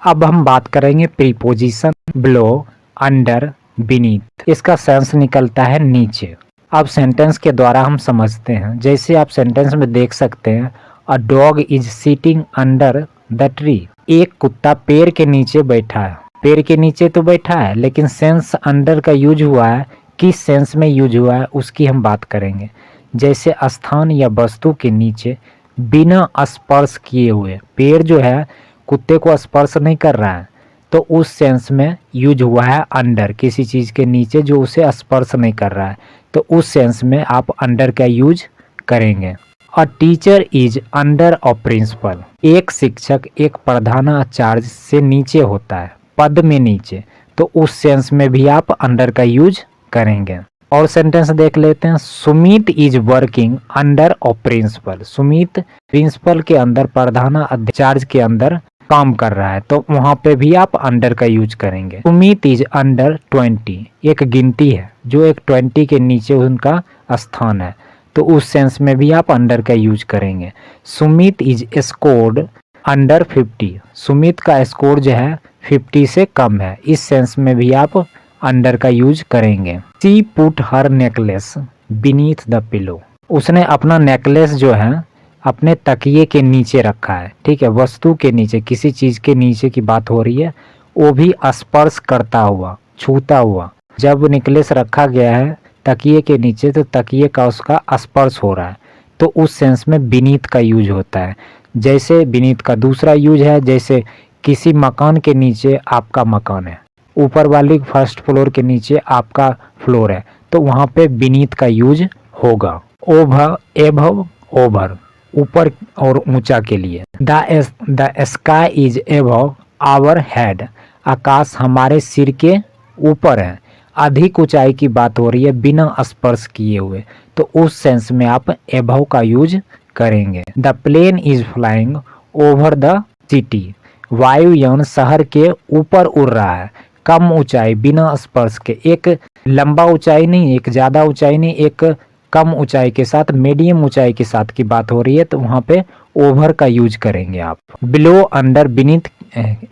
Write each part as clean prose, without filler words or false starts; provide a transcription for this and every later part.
अब हम बात करेंगे प्रीपोजिशन बिलो, अंडर, बीनीथ। इसका सेंस निकलता है नीचे। अब सेंटेंस के द्वारा हम समझते हैं। जैसे आप सेंटेंस में देख सकते हैं, a dog is sitting under the tree. एक कुत्ता पेड़ के नीचे बैठा है। पेड़ के नीचे तो बैठा है, लेकिन सेंस अंडर का यूज हुआ है। किस सेंस में यूज हुआ है उसकी हम बात करेंगे। जैसे स्थान या वस्तु के नीचे बिना स्पर्श किए हुए। पेड़ जो है कुत्ते को स्पर्श नहीं कर रहा है, तो उस सेंस में यूज हुआ है अंडर, किसी चीज के नीचे जो उसे स्पर्श नहीं कर रहा है, तो उस सेंस में आप अंडर का यूज करेंगे। A teacher is under a principal. एक शिक्षक एक प्रधानाचार्य से नीचे होता है, पद में नीचे, तो उस सेंस में भी आप अंडर का यूज करेंगे। और सेंटेंस देख लेते हैं। Sumit is working under a principal. Sumit principal के अंदर, प्रधानाचार्य के अंदर काम कर रहा है, तो वहां पे भी आप अंडर का यूज करेंगे। Sumit is under 20। एक गिनती है जो एक 20 के नीचे उनका स्थान है, तो उस सेंस में भी आप अंडर का यूज करेंगे। Sumit is scored under 50। Sumit का स्कोर जो है 50 से कम है, इस सेंस में भी आप अंडर का यूज करेंगे। She put her necklace beneath the pillow. उसने अपना नेकलेस जो है अपने तकिए के नीचे रखा है। ठीक है, वस्तु के नीचे, किसी चीज के नीचे की बात हो रही है, वो भी स्पर्श करता हुआ, छूता हुआ। जब नेकलेस रखा गया है तकिए के नीचे, तो तकिए का उसका स्पर्श हो रहा है, तो उस सेंस में बीनीथ का यूज होता है। जैसे बीनीथ का दूसरा यूज है, जैसे किसी मकान के नीचे आपका मकान है, ऊपर वाली फर्स्ट फ्लोर के नीचे आपका फ्लोर है, तो वहां पे बीनीथ का यूज होगा। ओवर, एभव, ओवर, ऊपर और ऊंचा के लिए। The sky is above our head. आकाश हमारे सिर के ऊपर है। अधिक ऊंचाई की बात हो रही है बिना स्पर्श किए हुए, तो उस सेंस में आप एभव का यूज करेंगे। The plane is flying over the city. वायुयान शहर के ऊपर उड़ रहा है। कम ऊंचाई बिना स्पर्श के, एक लंबा ऊंचाई नहीं, एक ज्यादा ऊंचाई नहीं, एक कम ऊंचाई के साथ, मीडियम ऊंचाई के साथ की बात हो रही है, तो वहां पे ओवर का यूज करेंगे आप। बिलो, अंडर, बीनीथ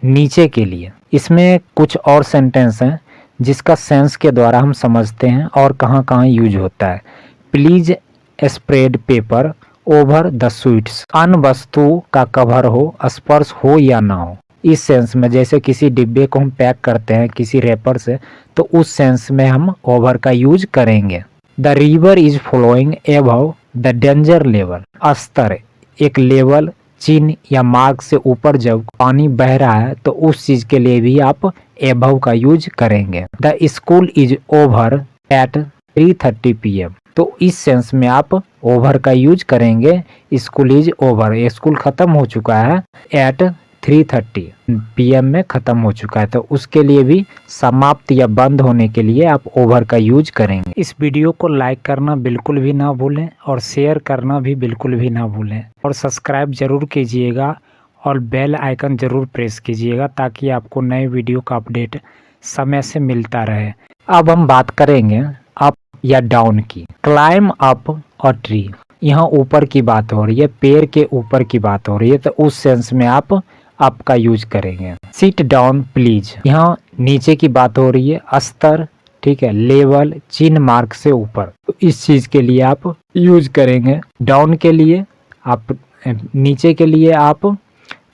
नीचे के लिए। इसमें कुछ और सेंटेंस हैं जिसका सेंस के द्वारा हम समझते हैं और कहाँ कहाँ यूज होता है। Please spread paper over the sweets. अन्य वस्तु का कवर हो, स्पर्श हो या ना हो, इस सेंस में। जैसे किसी डिब्बे को हम पैक करते हैं किसी रैपर से, तो उस सेंस में हम ओवर का यूज करेंगे। The river is flowing above the danger level. स्तर, एक लेवल, चिन्ह या मार्ग से ऊपर जब पानी बह रहा है, तो उस चीज के लिए भी आप एबव का यूज करेंगे। The school is over at 3:30 PM। तो इस सेंस में आप ओवर का यूज करेंगे। स्कूल इज ओवर, स्कूल खत्म हो चुका है, एट 3:30 PM में खत्म हो चुका है, तो उसके लिए भी समाप्त या बंद होने के लिए आप ओवर का यूज करेंगे। इस वीडियो को लाइक करना बिल्कुल भी ना भूलें और शेयर करना भी बिल्कुल भी ना भूलें, और सब्सक्राइब जरूर कीजिएगा और बेल आइकन जरूर प्रेस कीजिएगा, ताकि आपको नए वीडियो का अपडेट समय से मिलता रहे। अब हम बात करेंगे अप या डाउन की। क्लाइम अप और ट्री, यहाँ ऊपर की बात हो रही है, पेड़ के ऊपर की बात हो रही है, तो उस सेंस में आप अप का यूज करेंगे। सिट डाउन प्लीज, यहाँ नीचे की बात हो रही है, स्तर, ठीक है, लेवल, चिन्ह मार्क से ऊपर, तो इस चीज के लिए आप यूज करेंगे। डाउन के लिए आप, नीचे के लिए आप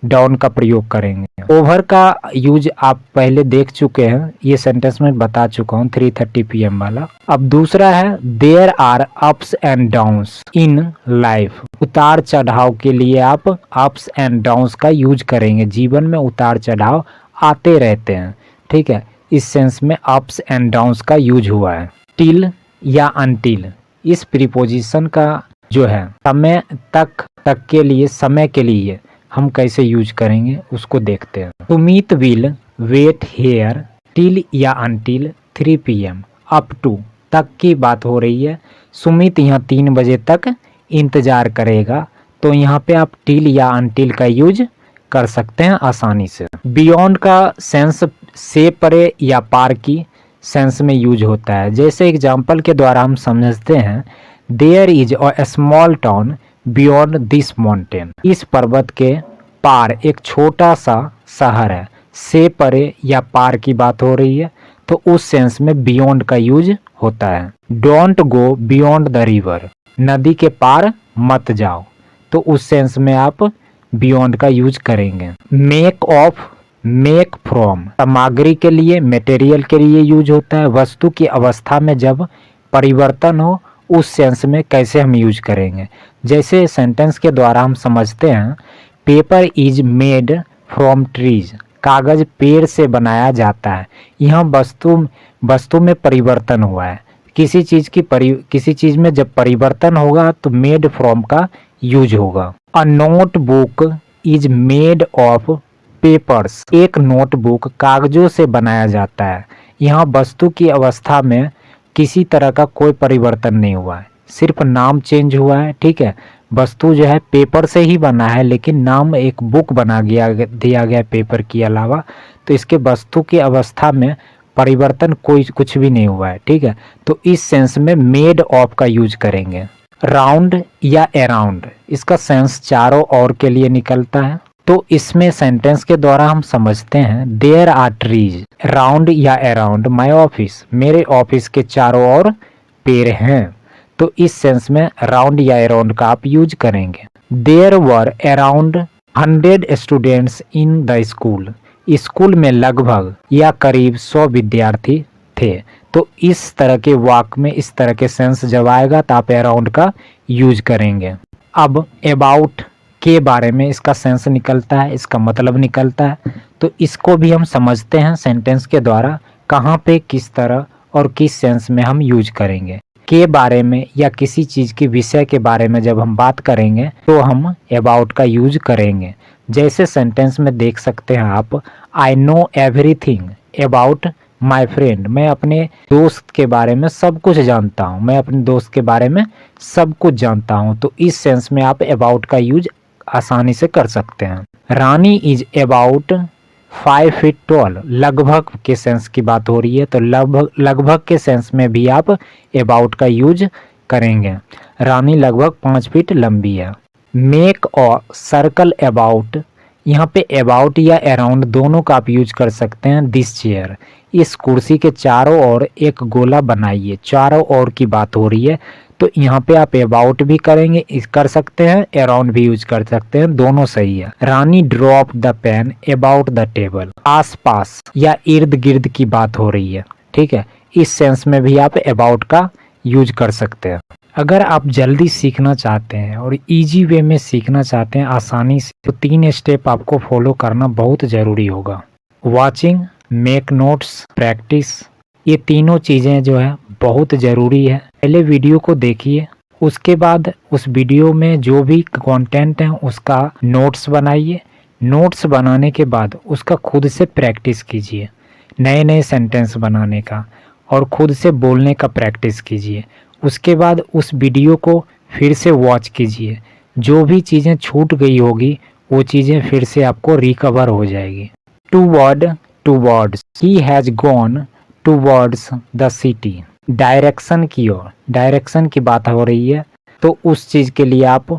डाउन का प्रयोग करेंगे। ओवर का यूज आप पहले देख चुके हैं, ये सेंटेंस में बता चुका हूँ 3:30 PM वाला। अब दूसरा है, there are ups and downs in life. उतार चढ़ाव के लिए आप अप्स एंड डाउन्स का यूज करेंगे। जीवन में उतार चढ़ाव आते रहते हैं, ठीक है, इस सेंस में अप्स एंड डाउन्स का यूज हुआ है। टिल या अनटिल, इस प्रीपोजिशन का जो है समय तक के लिए, समय के लिए हम कैसे यूज करेंगे उसको देखते हैं। Sumit will wait here till या अनटिल 3 PM। अप टू, तक की बात हो रही है, सुमित यहाँ 3 बजे तक इंतजार करेगा, तो यहाँ पे आप टिल या अनटिल का यूज कर सकते हैं आसानी से। बियॉन्ड का सेंस से परे या पार की सेंस में यूज होता है। जैसे एग्जाम्पल के द्वारा हम समझते हैं, there is a small town beyond this mountain. इस पर्वत के पार एक छोटा सा शहर है। से परे या पार की बात हो रही है तो उस सेंस में बियॉन्ड का यूज होता है। Don't go beyond the river, नदी के पार मत जाओ, तो उस सेंस में आप बियॉन्ड का यूज करेंगे। मेक ऑफ, मेक फ्रॉम सामग्री के लिए, मटेरियल के लिए यूज होता है। वस्तु की अवस्था में जब परिवर्तन हो उस सेंस में कैसे हम यूज करेंगे, जैसे सेंटेंस के द्वारा हम समझते हैं paper is made from trees, कागज पेड़ से बनाया जाता है। यहाँ वस्तु में परिवर्तन हुआ है, किसी चीज में जब परिवर्तन होगा तो मेड फ्रॉम का यूज होगा। A notebook is made of papers, एक नोटबुक कागजों से बनाया जाता है। यहाँ वस्तु की अवस्था में किसी तरह का कोई परिवर्तन नहीं हुआ है, सिर्फ नाम चेंज हुआ है। ठीक है, वस्तु जो है पेपर से ही बना है लेकिन नाम एक बुक दिया गया पेपर के अलावा, तो इसके वस्तु की अवस्था में परिवर्तन कुछ भी नहीं हुआ है। ठीक है, तो इस सेंस में मेड ऑफ का यूज करेंगे। राउंड या अराउंड, इसका सेंस चारों ओर के लिए निकलता है, तो इसमें सेंटेंस के द्वारा हम समझते हैं देयर आर ट्रीज राउंड या अराउंड माय ऑफिस, मेरे ऑफिस के चारों ओर पेड़ हैं, तो इस सेंस में राउंड या अराउंड का आप यूज करेंगे। There were around 100 students in the school, school में लगभग या करीब 100 विद्यार्थी थे, तो इस तरह के वाक्य में इस तरह के सेंस जब आएगा तो आप अराउंड का यूज करेंगे। अब अबाउट के बारे में इसका सेंस निकलता है, इसका मतलब निकलता है, तो इसको भी हम समझते हैं सेंटेंस के द्वारा कहाँ पे किस तरह और किस सेंस में हम यूज करेंगे। के बारे में या किसी चीज़ के विषय के बारे में जब हम बात करेंगे तो हम अबाउट का यूज करेंगे। जैसे सेंटेंस में देख सकते हैं आप, I know everything about my friend, मैं अपने दोस्त के बारे में सब कुछ जानता हूँ, मैं अपने दोस्त के बारे में सब कुछ जानता हूँ, तो इस सेंस में आप अबाउट का यूज आसानी से कर सकते हैं। रानी इज अबाउट 5 फीट टॉल, लगभग के सेंस की बात हो रही है तो लगभग के सेंस में भी आप अबाउट का यूज करेंगे। रानी लगभग 5 फीट लंबी है। मेक अ सर्कल अबाउट, यहाँ पे अबाउट या अराउंड दोनों का आप यूज कर सकते हैं। दिस चेयर, इस कुर्सी के चारों ओर एक गोला बनाइए, चारों ओर की बात हो रही है तो यहाँ पे आप अबाउट भी करेंगे, कर सकते हैं, अराउंड भी यूज कर सकते हैं, दोनों सही है। Rani drop the pen about the table, आस पास या इर्द गिर्द की बात हो रही है। ठीक है, इस सेंस में भी आप अबाउट का यूज कर सकते हैं। अगर आप जल्दी सीखना चाहते हैं और इजी वे में सीखना चाहते हैं आसानी से, तो 3 स्टेप आपको फॉलो करना बहुत ज़रूरी होगा। वॉचिंग, मेक नोट्स, प्रैक्टिस, ये तीनों चीज़ें जो है बहुत ज़रूरी है। पहले वीडियो को देखिए, उसके बाद उस वीडियो में जो भी कंटेंट है उसका नोट्स बनाइए। नोट्स बनाने के बाद उसका खुद से प्रैक्टिस कीजिए, नए नए सेंटेंस बनाने का और खुद से बोलने का प्रैक्टिस कीजिए। उसके बाद उस वीडियो को फिर से वॉच कीजिए, जो भी चीज़ें छूट गई होगी वो चीज़ें फिर से आपको रिकवर हो जाएगी। Towards, he has gone towards the city, direction की ओर, डायरेक्शन की बात हो रही है तो उस चीज़ के लिए आप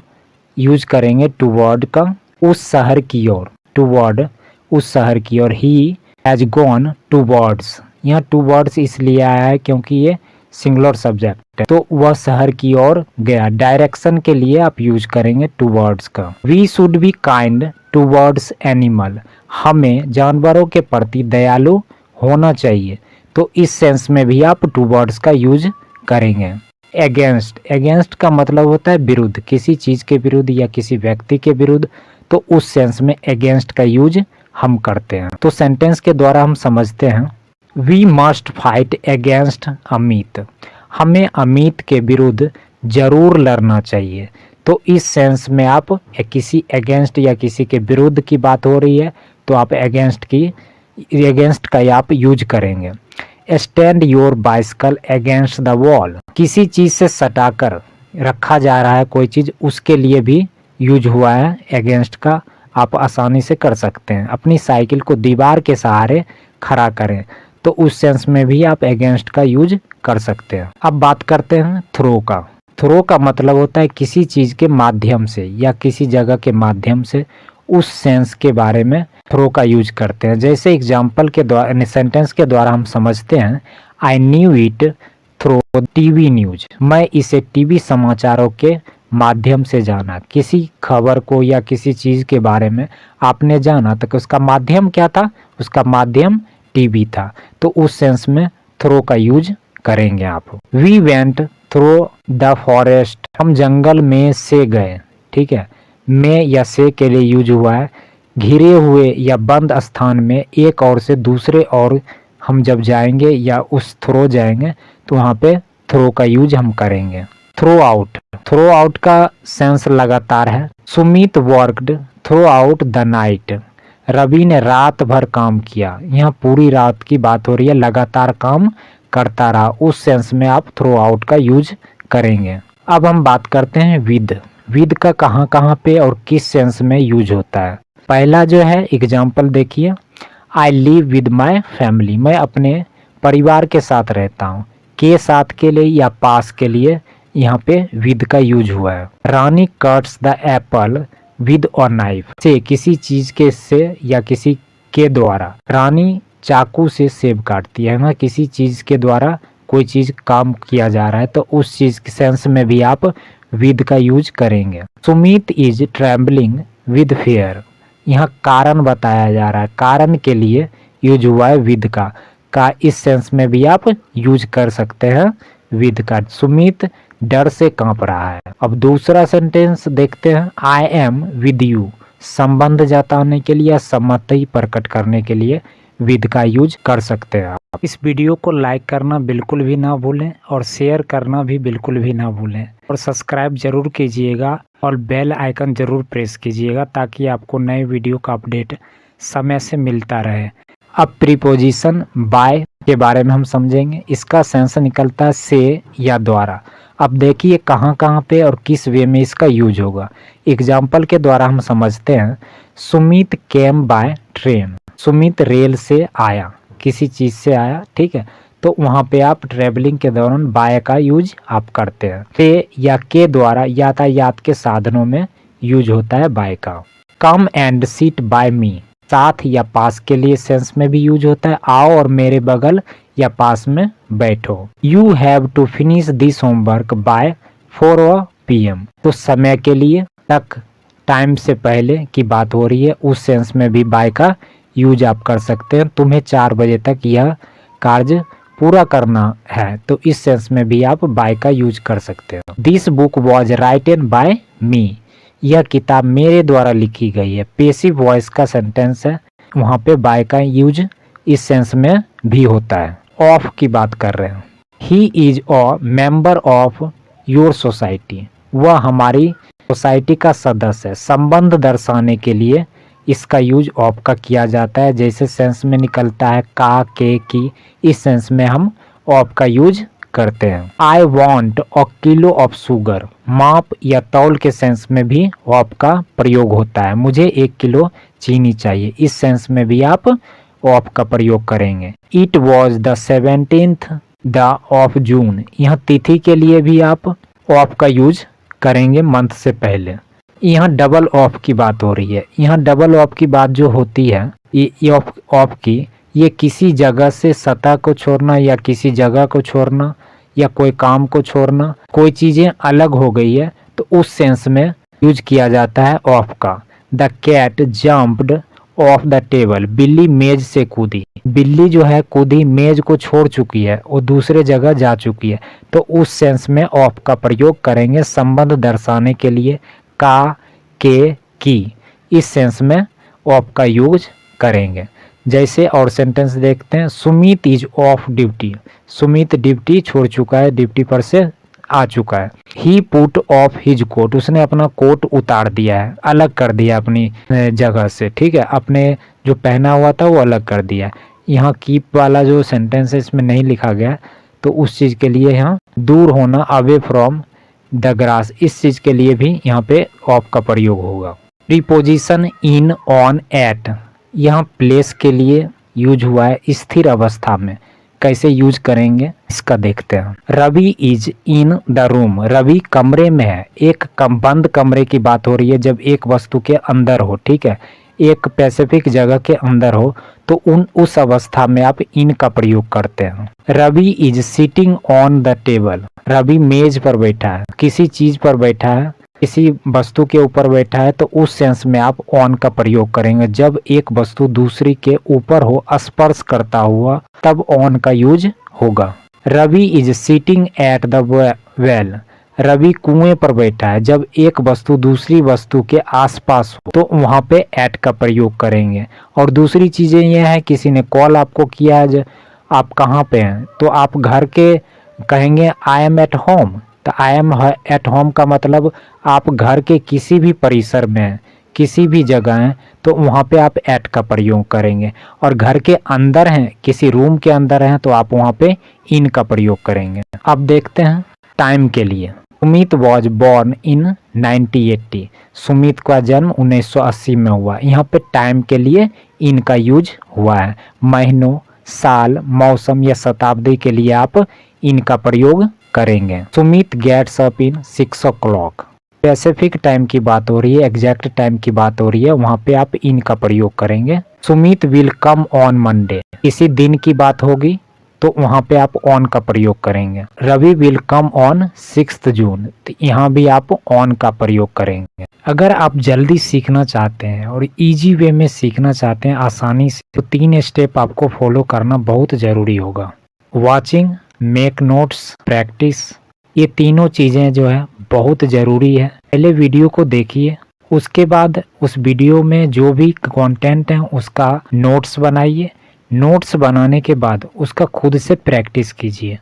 यूज करेंगे टूवर्ड का, उस शहर की ओर, टूवर्ड उस शहर की ओर। ही हैज़ गॉन टूवर्ड्स, यहाँ टूवर्ड्स इसलिए आया है क्योंकि ये सिंगुलर सब्जेक्ट है, तो वह शहर की ओर गया। डायरेक्शन के लिए आप यूज करेंगे टूवर्ड्स का। We should be kind towards animal, हमें जानवरों के प्रति दयालु होना चाहिए, तो इस सेंस में भी आप टूवर्ड्स का यूज करेंगे। अगेंस्ट, अगेंस्ट का मतलब होता है विरुद्ध, किसी चीज़ के विरुद्ध या किसी व्यक्ति के विरुद्ध, तो उस सेंस में अगेंस्ट का यूज हम करते हैं। तो सेंटेंस के द्वारा हम समझते हैं we must fight against Amit, हमें अमित के विरुद्ध जरूर लड़ना चाहिए, तो इस सेंस में आप किसी अगेंस्ट या किसी के विरुद्ध की बात हो रही है तो आप अगेंस्ट का आप यूज करेंगे। Stand your bicycle against the wall, किसी चीज़ से सटाकर रखा जा रहा है कोई चीज़, उसके लिए भी यूज हुआ है अगेंस्ट का, आप आसानी से कर सकते हैं। अपनी साइकिल को दीवार के सहारे खड़ा करें, तो उस सेंस में भी आप अगेंस्ट का यूज कर सकते हैं। अब बात करते हैं थ्रो का। थ्रो का मतलब होता है किसी चीज़ के माध्यम से या किसी जगह के माध्यम से उस सेंस के बारे में थ्रो का यूज करते हैं। जैसे एग्जाम्पल के द्वारा, सेंटेंस के द्वारा हम समझते हैं, I knew it through TV news. मैं इसे टीवी समाचारों के माध्यम से जाना। किसी खबर को या किसी चीज के बारे में आपने जाना तो उसका माध्यम क्या था? उसका माध्यम टीवी था। तो उस सेंस में थ्रो का यूज करेंगे आप। We went through the forest, हम जंगल में से गए। ठीक है, में या से के लिए यूज हुआ है। घिरे हुए या बंद स्थान में एक और से दूसरे और हम जब जाएंगे या उस थ्रो जाएंगे तो वहाँ पे थ्रो का यूज हम करेंगे। थ्रो आउट, थ्रो आउट का सेंस लगातार है। Sumit worked throughout the night, Ravi ने रात भर काम किया। यहाँ पूरी रात की बात हो रही है, लगातार काम करता रहा। उस सेंस में आप थ्रो आउट का यूज करेंगे। अब हम बात करते हैं विद। विद का कहाँ कहाँ पे और किस सेंस में यूज होता है। पहला जो है एग्जाम्पल देखिए, I live with my family, मैं अपने परिवार के साथ रहता हूँ। के साथ के लिए या पास के लिए यहाँ पे विद का यूज हुआ है। रानी कट्स द एप्पल विद और नाइफ, से किसी चीज के से या किसी के द्वारा। रानी चाकू से सेब काटती है ना, किसी चीज के द्वारा कोई चीज काम किया जा रहा है तो उस चीज के सेंस में भी आप विद का यूज करेंगे। Sumit is trembling with fear, यहाँ कारण बताया जा रहा है, कारण के लिए यूज हुआ है विद का इस सेंस में भी आप यूज कर सकते हैं विद का। सुमित डर से कांप रहा है। अब दूसरा सेंटेंस देखते हैं, आई एम विद यू, संबंध जताने के लिए या सहमति प्रकट करने के लिए विद का यूज कर सकते हैं आप। इस वीडियो को लाइक करना बिल्कुल भी ना भूलें और शेयर करना भी बिल्कुल भी ना भूलें और सब्सक्राइब जरूर कीजिएगा और बेल आइकन जरूर प्रेस कीजिएगा ताकि आपको नए वीडियो का अपडेट समय से मिलता रहे। अब प्रीपोजिशन बाय के बारे में हम समझेंगे। इसका सेंस निकलता है से या द्वारा। अब देखिए कहाँ कहाँ पे और किस वे में इसका यूज होगा। एग्जाम्पल के द्वारा हम समझते हैं, Sumit came by train, Sumit rail से आया, किसी चीज से आया। ठीक है, तो वहाँ पे आप ट्रेवलिंग के दौरान बाय का यूज आप करते हैं। से या के द्वारा यातायात के साधनों में यूज होता है बाय का। कम एंड सीट बाय मी, साथ या पास के लिए सेंस में भी यूज होता है, आओ और मेरे बगल या पास में बैठो। You have to finish this homework by 4 PM, तो समय के लिए तक, टाइम से पहले की बात हो रही है, उस सेंस में भी बाय का यूज आप कर सकते हैं। तुम्हें 4 बजे तक यह कार्य पूरा करना है, तो इस सेंस में भी आप बाय का यूज कर सकते हो। This book was written by me, यह किताब मेरे द्वारा लिखी गई है। पेसिव वॉइस का सेंटेंस है, वहाँ पे बाय का यूज इस सेंस में भी होता है। ऑफ की बात कर रहे हैं, he is a member of your society, वह हमारी सोसाइटी का सदस्य है। संबंध दर्शाने के लिए इसका यूज ऑफ का किया जाता है। जैसे सेंस में निकलता है का, के, की, इस सेंस में हम ऑफ का यूज करते हैं। I want a kilo of sugar, माप या तौल के सेंस में भी ऑफ का प्रयोग होता है। मुझे 1 किलो चीनी चाहिए, इस सेंस में भी आप ऑफ का प्रयोग करेंगे। It was the 17th of जून, यहाँ तिथि के लिए भी आप ऑफ का यूज करेंगे मंथ से पहले। यहाँ डबल ऑफ की बात हो रही है। यहाँ डबल ऑफ की बात जो होती है, ये ऑफ की, ये किसी जगह से सतह को छोड़ना या किसी जगह को छोड़ना या कोई काम को छोड़ना, कोई चीजें अलग हो गई है तो उस सेंस में यूज किया जाता है ऑफ का। The cat jumped off the table, बिल्ली मेज से कूदी। बिल्ली जो है कूदी, मेज को छोड़ चुकी है, वो दूसरे जगह जा चुकी है, तो उस सेंस में ऑफ का प्रयोग करेंगे संबंध दर्शाने के लिए। का, के, की, इस सेंस में ऑफ का यूज करेंगे। जैसे और सेंटेंस देखते हैं, Sumit is of duty, Sumit duty छोड़ चुका है, ड्यूटी पर से आ चुका है। ही पुट ऑफ हिज कोट, उसने अपना कोट उतार दिया है, अलग कर दिया अपनी जगह से। ठीक है, अपने जो पहना हुआ था वो अलग कर दिया। यहाँ कीप वाला जो सेंटेंस है इसमें नहीं लिखा गया, तो उस चीज के लिए यहाँ दूर होना, अवे फ्रॉम द ग्रास, इस चीज के लिए भी यहाँ पे ऑफ का प्रयोग होगा। प्रीपोजिशन इन, ऑन, एट, यहाँ प्लेस के लिए यूज हुआ है स्थिर अवस्था में। कैसे यूज करेंगे इसका देखते हैं। Ravi is in the room, Ravi कमरे में है। एक बंद कमरे की बात हो रही है जब एक वस्तु के अंदर हो, ठीक है, एक स्पेसिफिक जगह के अंदर हो तो उस अवस्था में आप इन का प्रयोग करते हैं। Ravi is sitting on the table, Ravi मेज पर बैठा है, किसी चीज पर बैठा है, किसी वस्तु के ऊपर बैठा है, तो उस सेंस में आप ऑन का प्रयोग करेंगे। जब एक वस्तु दूसरी के ऊपर हो, स्पर्श करता हुआ, तब ऑन का यूज होगा। Ravi is sitting at the well, Ravi कुएं पर बैठा है। जब एक वस्तु दूसरी वस्तु के आसपास हो तो वहां पे एट का प्रयोग करेंगे। और दूसरी चीजें यह है, किसी ने कॉल आपको किया है, आप कहाँ पे हैं, तो आप घर के कहेंगे आई एम एट होम। तो आई एम एट होम का मतलब आप घर के किसी भी परिसर में हैं, किसी भी जगह हैं, तो वहाँ पे आप एट का प्रयोग करेंगे। और घर के अंदर हैं, किसी रूम के अंदर हैं, तो आप वहाँ पे इन का प्रयोग करेंगे। अब देखते हैं टाइम के लिए। Sumit was born in 1980, Sumit का जन्म 1980 में हुआ। यहाँ पे टाइम के लिए इन का यूज हुआ है। महीनों, साल, मौसम या शताब्दी के लिए आप इनका प्रयोग करेंगे। Sumit gets up in 6 o'clock, specific time की बात हो रही है, एग्जैक्ट टाइम की बात हो रही है, वहां पे आप इनका प्रयोग करेंगे। Sumit will come on Monday, इसी दिन की बात होगी तो वहां पे आप ऑन का प्रयोग करेंगे। रवि विल कम ऑन 6 जून, तो यहाँ भी आप ऑन का प्रयोग करेंगे। अगर आप जल्दी सीखना चाहते हैं और इजी वे में सीखना चाहते हैं आसानी से, तो 3 स्टेप आपको फॉलो करना बहुत जरूरी होगा। वॉचिंग, मेक नोट्स, प्रैक्टिस, ये तीनों चीजें जो है बहुत जरूरी है। पहले वीडियो को देखिए, उसके बाद उस वीडियो में जो भी कंटेंट है उसका नोट्स बनाइए। नोट्स बनाने के बाद उसका खुद से प्रैक्टिस कीजिए,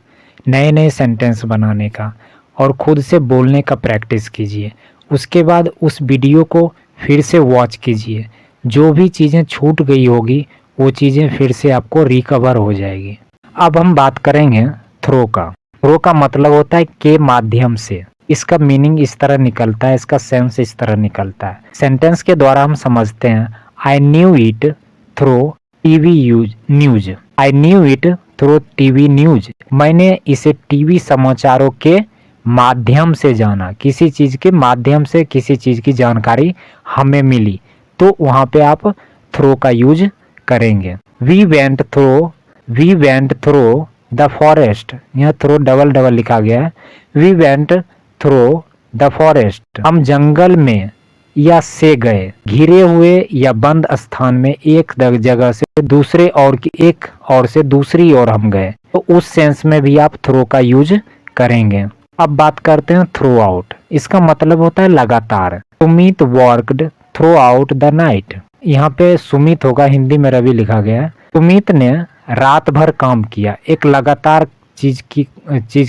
नए नए सेंटेंस बनाने का और खुद से बोलने का प्रैक्टिस कीजिए। उसके बाद उस वीडियो को फिर से वॉच कीजिए, जो भी चीज़ें छूट गई होगी वो चीज़ें फिर से आपको रिकवर हो जाएगी। अब हम बात करेंगे थ्रो का। थ्रो का मतलब होता है के माध्यम से। इसका मीनिंग इस तरह निकलता है, इसका सेंस इस तरह निकलता है। सेंटेंस के द्वारा हम समझते हैं, I knew it through TV news, I knew it through TV news, मैंने इसे टीवी समाचारों के माध्यम से जाना। किसी चीज के माध्यम से किसी चीज की जानकारी हमें मिली, तो वहां पे आप थ्रो का यूज करेंगे। We went through the forest, यह थ्रो डबल डबल लिखा गया है। We went through the forest, हम जंगल में या से गए। घिरे हुए या बंद स्थान में एक जगह से दूसरे और की एक और से दूसरी ओर हम गए, तो उस सेंस में भी आप थ्रो का यूज करेंगे। अब बात करते हैं थ्रू आउट। इसका मतलब होता है लगातार। Sumit worked throughout the night, यहाँ पे सुमित होगा, हिंदी में रवि लिखा गया है। सुमित ने रात भर काम किया। एक लगातार चीज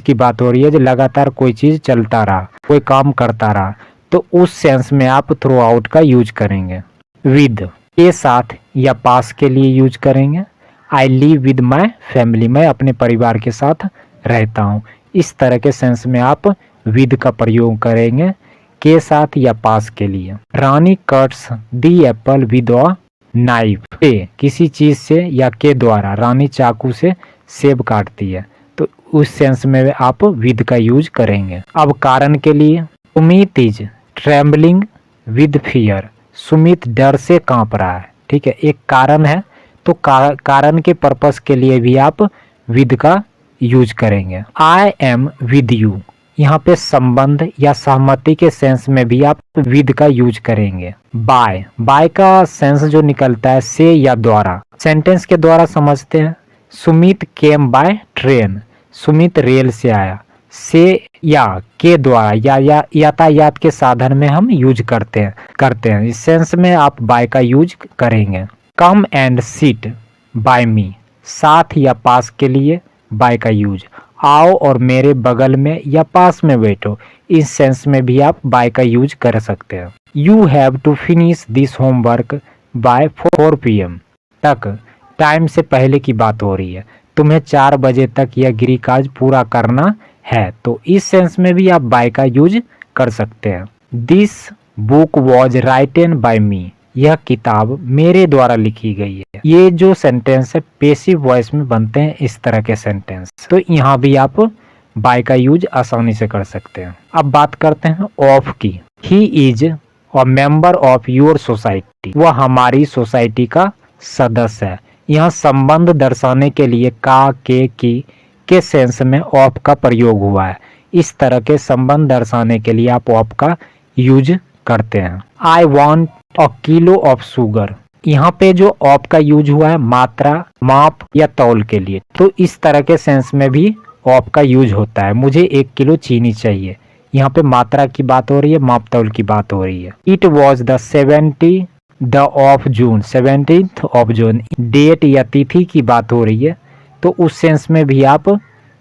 की बात हो रही है, जो लगातार कोई चीज चलता रहा, कोई काम करता रहा, तो उस सेंस में आप थ्रू आउट का यूज करेंगे। विद के साथ या पास के लिए यूज करेंगे। I live with my family, मैं अपने परिवार के साथ रहता हूँ। इस तरह के सेंस में आप विद का प्रयोग करेंगे के साथ या पास के लिए। Rani cuts the apple with a knife, किसी चीज से या के द्वारा रानी चाकू से सेब काटती है, तो उस सेंस में आप विद का यूज करेंगे। अब कारण के लिए, Sumit is trembling with fear, Sumit डर से कांप रहा है। ठीक है, एक कारण है, तो कारण के पर्पस के लिए भी आप विद का यूज करेंगे। आई एम विद यू, यहाँ पे संबंध या सहमति के सेंस में भी आप विद का यूज करेंगे। बाय का सेंस जो निकलता है से या द्वारा। सेंटेंस के द्वारा समझते हैं, Sumit came by train, Sumit rail से आया। से या के द्वारा या यातायात के साधन में हम यूज करते हैं। इस सेंस में आप बाय का यूज करेंगे। कम एंड सिट बाय मी, साथ या पास के लिए बाय का यूज। आओ और मेरे बगल में या पास में बैठो, इस सेंस में भी आप बाय का यूज कर सकते हैं। You have to finish this homework by 4 PM तक, टाइम से पहले की बात हो रही है, तुम्हें 4 बजे तक यह गृह कार्य पूरा करना है, तो इस सेंस में भी आप बाय का यूज कर सकते हैं। This book was written by me, यह किताब मेरे द्वारा लिखी गई है। ये जो सेंटेंस है पेसिव वॉइस में बनते हैं इस तरह के सेंटेंस। तो यहाँ भी आप बाय का यूज आसानी से कर सकते हैं। अब बात करते हैं ऑफ की। He is a member of your society. वह हमारी सोसाइटी का सदस्य है। यहाँ संबंध दर्शाने के लिए का, की के सेंस में ऑफ का प्रयोग हुआ है। इस तरह के संबंध दर्शाने के लिए आप ऑफ का यूज करते हैं। I want a kilo of sugar. यहाँ पे जो ऑफ का यूज हुआ है मात्रा, माप या तौल के लिए। तो इस तरह के सेंस में भी ऑफ का यूज होता है। मुझे 1 किलो चीनी चाहिए। यहाँ पे मात्रा की बात हो रही है, माप तौल की बात हो रही है। It was the 17th of June. 17th of June date या तिथि की बात हो रही है। तो उस सेंस में भी आप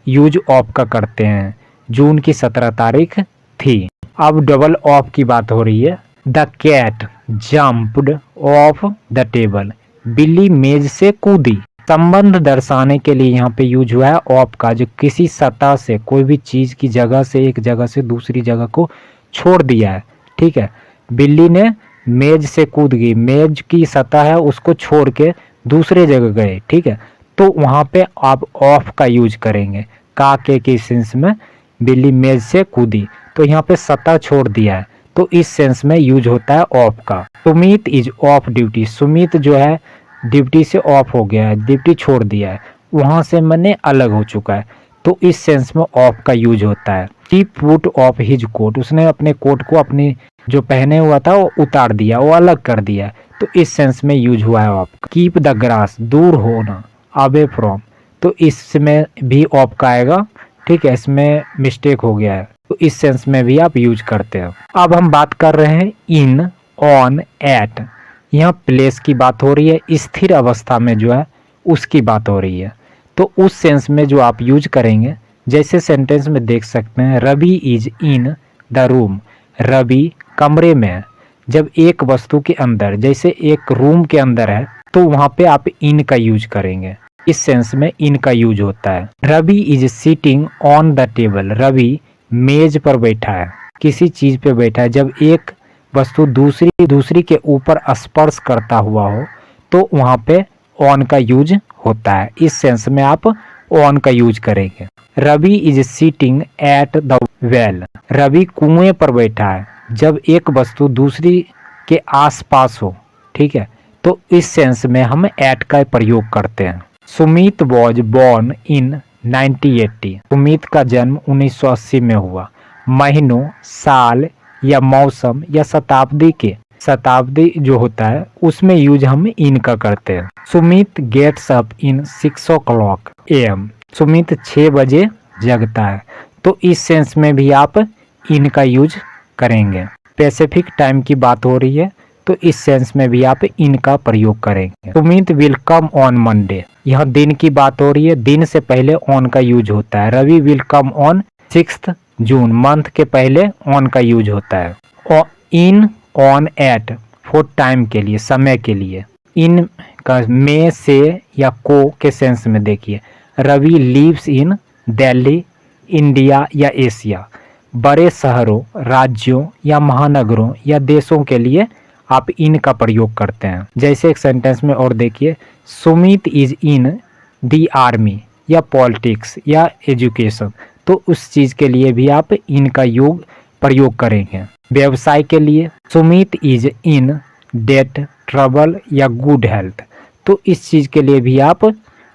यूज ऑफ का करते हैं। जून की 17 तारीख थी। अब डबल ऑफ की बात हो रही है। The cat jumped off the table. बिल्ली मेज से कूदी। संबंध दर्शाने के लिए यहाँ पे यूज हुआ है ऑफ का, जो किसी सतह से, कोई भी चीज की जगह से, एक जगह से दूसरी जगह को छोड़ दिया है। ठीक है, बिल्ली ने मेज से कूद गई। मेज की सतह है उसको छोड़ के दूसरे जगह गए। ठीक है, तो वहां पे आप ऑफ का यूज करेंगे। का के सेंस में बिल्ली मेज से कूदी, तो यहाँ पे सतह छोड़ दिया है, तो इस सेंस में यूज होता है ऑफ का। Sumit is of duty. Sumit जो है ड्यूटी से ऑफ हो गया है, ड्यूटी छोड़ दिया है, वहां से मैंने अलग हो चुका है, तो इस सेंस में ऑफ का यूज होता है। ही पुट ऑफ हिज कोट। उसने अपने कोट को, अपने जो पहने हुआ था वो उतार दिया, वो अलग कर दिया, तो इस सेंस में यूज हुआ है ऑफ का। कीप द ग्रास, दूर होना, अवे फ्रॉम, तो इसमें भी ऑफ का आएगा। ठीक है, इसमें मिस्टेक हो गया है, तो इस सेंस में भी आप यूज करते हैं। अब हम बात कर रहे हैं इन, ऑन, एट। यहाँ प्लेस की बात हो रही है, स्थिर अवस्था में जो है उसकी बात हो रही है, तो उस सेंस में जो आप यूज करेंगे, जैसे सेंटेंस में देख सकते हैं, Ravi is in the room. Ravi कमरे में है। जब एक वस्तु के अंदर, जैसे एक रूम के अंदर है, तो वहां पे आप इन का यूज करेंगे। इस सेंस में इन का यूज होता है। Ravi is sitting on the table. Ravi मेज पर बैठा है, किसी चीज पे बैठा है। जब एक वस्तु दूसरी के ऊपर स्पर्श करता हुआ हो, तो वहां पे ऑन का यूज होता है। इस सेंस में आप ऑन का यूज करेंगे। Ravi is sitting at the well. Ravi कुएं पर बैठा है। जब एक वस्तु दूसरी के आसपास हो, ठीक है, तो इस सेंस में हम एट का प्रयोग करते हैं। Sumit was born in 1980। Sumit का जन्म 1980 में हुआ। महीनों, साल या मौसम या शताब्दी के, शताब्दी जो होता है उसमें यूज हम इन का करते हैं। Sumit gets up in 6 o'clock AM। Sumit 6 बजे जगता है, तो इस सेंस में भी आप इन का यूज करेंगे। स्पेसिफिक टाइम की बात हो रही है, तो इस सेंस में भी आप इन का प्रयोग करेंगे। Sumit will come on Monday. यह दिन की बात हो रही है, दिन से पहले ऑन का यूज होता है। Ravi will come on 6th June. Month के पहले ऑन का यूज होता है। और in, on, at for time के लिए, समय के लिए। इन का में, से या को के सेंस में देखिए, Ravi lives in Delhi, India या एशिया। बड़े शहरों, राज्यों या महानगरों या देशों के लिए आप इन का प्रयोग करते हैं। जैसे एक सेंटेंस में और देखिए, Sumit is in the army या पॉलिटिक्स या एजुकेशन, तो उस चीज के लिए भी आप इन का प्रयोग करेंगे। व्यवसाय के लिए, Sumit is in debt, trouble या गुड हेल्थ, तो इस चीज के लिए भी आप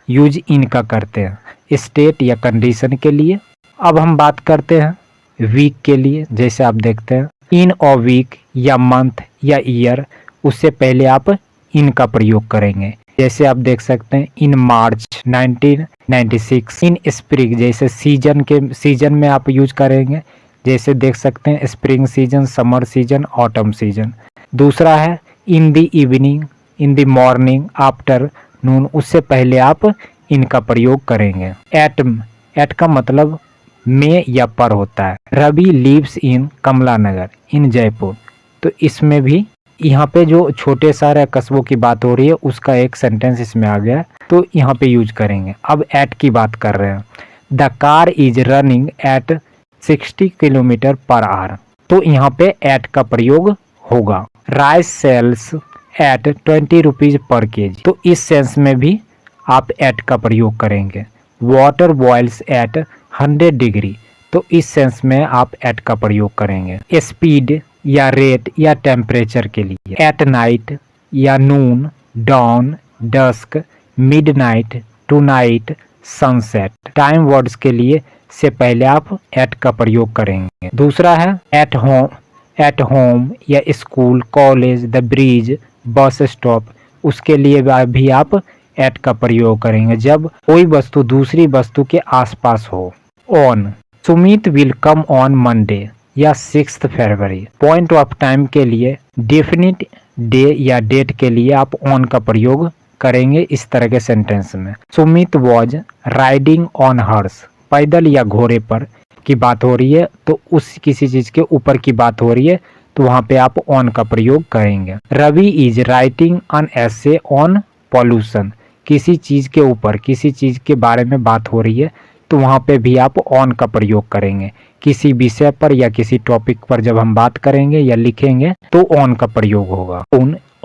यूज इन का करते हैं। स्टेट या कंडीशन के लिए। अब हम बात करते हैं वीक के लिए। जैसे आप देखते हैं, इन अ वीक या मंथ या ईयर, उससे पहले आप इन का प्रयोग करेंगे। जैसे आप देख सकते हैं, इन मार्च 1996। इन स्प्रिंग, जैसे सीजन में आप यूज करेंगे। जैसे देख सकते हैं, spring season, summer season, autumn season. दूसरा है in the evening, in the morning, afternoon, उससे पहले आप इनका प्रयोग करेंगे। एट का मतलब में या पर होता है। रवि लिव्स इन कमला नगर इन जयपुर, तो इसमें भी यहाँ पे जो छोटे शहर कस्बों की बात हो रही है उसका एक सेंटेंस इसमें आ गया, तो यहाँ पे यूज करेंगे। अब एट की बात कर रहे हैं। The car is running at 60 kilometre per hour, तो यहाँ पे एट का प्रयोग होगा। राइस सेल्स एट 20 रुपीज़ पर केजी, तो इस सेंस में भी आप एट का प्रयोग करेंगे। वाटर बॉइल्स एट 100 डिग्री, तो इस सेंस में आप एट का प्रयोग करेंगे। स्पीड या रेट या टेम्परेचर के लिए एट नाइट या noon, dawn, dusk, midnight, tonight, sunset. Time words के लिए से पहले आप एट का प्रयोग करेंगे। दूसरा है एट होम या school, college, the bridge, bus stop, उसके लिए भी आप एट का प्रयोग करेंगे जब कोई वस्तु दूसरी वस्तु के आसपास हो। On, Sumit will come on Monday या 6 फरवरी। पॉइंट ऑफ टाइम के लिए डेफिनिट डे या डेट के लिए आप ऑन का प्रयोग करेंगे इस तरह के सेंटेंस में। Sumit was riding on horse, पैदल या घोड़े पर की बात हो रही है, तो उस किसी चीज के ऊपर की बात हो रही है, तो वहां पे आप ऑन का प्रयोग करेंगे। Ravi is writing an essay on pollution, किसी चीज के ऊपर किसी चीज के बारे में बात हो रही है, तो वहां पे भी आप ऑन का प्रयोग करेंगे। किसी विषय पर या किसी टॉपिक पर जब हम बात करेंगे या लिखेंगे तो ऑन का प्रयोग होगा।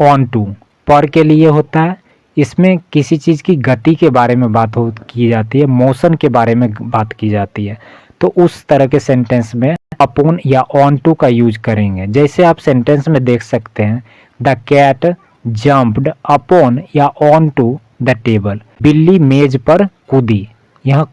ऑन टू पर के लिए होता है, इसमें किसी चीज की गति के बारे में बात की जाती है, मोशन के बारे में बात की जाती है, तो उस तरह के सेंटेंस में अपॉन या ऑन टू का यूज करेंगे। जैसे आप सेंटेंस में देख सकते हैं, द कैट जंप्ड अपॉन या ऑन टू द टेबल, बिल्ली मेज पर कूदी। यहाँ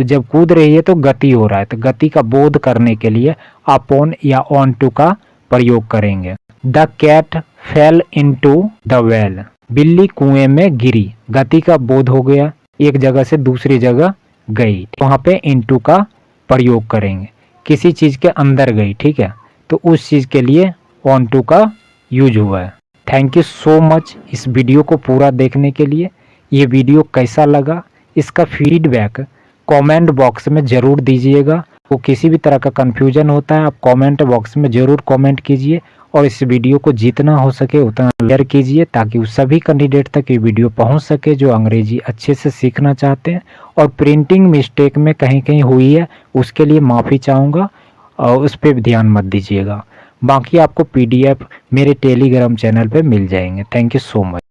जब कूद रही है तो गति हो रहा है, तो गति का बोध करने के लिए अपॉन या ऑन टू का प्रयोग करेंगे। The cat fell into the well, बिल्ली कुएं में गिरी, गति का बोध हो गया, एक जगह से दूसरी जगह गई, वहां पे इनटू का प्रयोग करेंगे। किसी चीज के अंदर गई, ठीक है, तो उस चीज के लिए ऑन टू का यूज हुआ है। थैंक यू सो मच इस वीडियो को पूरा देखने के लिए। ये वीडियो कैसा लगा इसका फीडबैक कमेंट बॉक्स में ज़रूर दीजिएगा। वो किसी भी तरह का कन्फ्यूजन होता है आप कमेंट बॉक्स में ज़रूर कमेंट कीजिए, और इस वीडियो को जितना हो सके उतना शेयर कीजिए ताकि उस सभी कैंडिडेट तक ये वीडियो पहुंच सके जो अंग्रेजी अच्छे से सीखना चाहते हैं। और प्रिंटिंग मिस्टेक में कहीं कहीं हुई है उसके लिए माफ़ी चाहूँगा, और उस पर ध्यान मत दीजिएगा। बाकी आपको PDF मेरे टेलीग्राम चैनल पे मिल जाएंगे। Thank you so much.